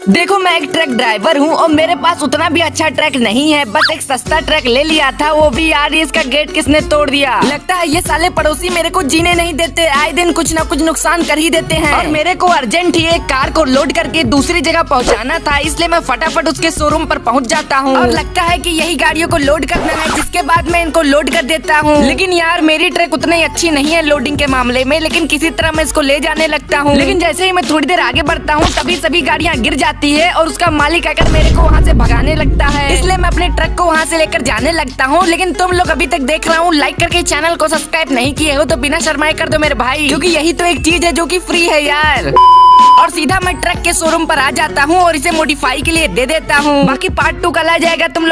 देखो मैं एक ट्रक ड्राइवर हूँ और मेरे पास उतना भी अच्छा ट्रक नहीं है, बस एक सस्ता ट्रक ले लिया था, वो भी यार इसका गेट किसने तोड़ दिया। लगता है ये साले पड़ोसी मेरे को जीने नहीं देते, आए दिन कुछ न कुछ नुकसान कर ही देते हैं। और मेरे को अर्जेंट ही एक कार को लोड करके दूसरी जगह पहुँचाना था, इसलिए मैं फटाफट उसके शोरूम पर पहुँच जाता हूँ। और लगता है कि यही गाड़ियों को लोड करना है, जिसके बाद मैं इनको लोड कर देता हूँ। लेकिन यार मेरी ट्रक उतनी अच्छी नहीं है लोडिंग के मामले में, लेकिन किसी तरह मैं इसको ले जाने लगता हूँ। लेकिन जैसे ही मैं थोड़ी देर आगे बढ़ता हूँ तभी सभी गाड़ियाँ गिर जाती है और उसका मालिक आकर मेरे को वहाँ से भगाने लगता है, इसलिए मैं अपने ट्रक को वहाँ से लेकर जाने लगता हूँ। लेकिन तुम लोग अभी तक देख रहा हूँ, लाइक करके चैनल को सब्सक्राइब नहीं किए हो तो बिना शर्माए कर दो मेरे भाई, क्योंकि यही तो एक चीज है जो कि फ्री है यार। और सीधा मैं ट्रक के शोरूम पर आ जाता हूँ और इसे मॉडिफाई के लिए दे देता हूँ। बाकी पार्ट 2 कल आ जाएगा, तुम लोग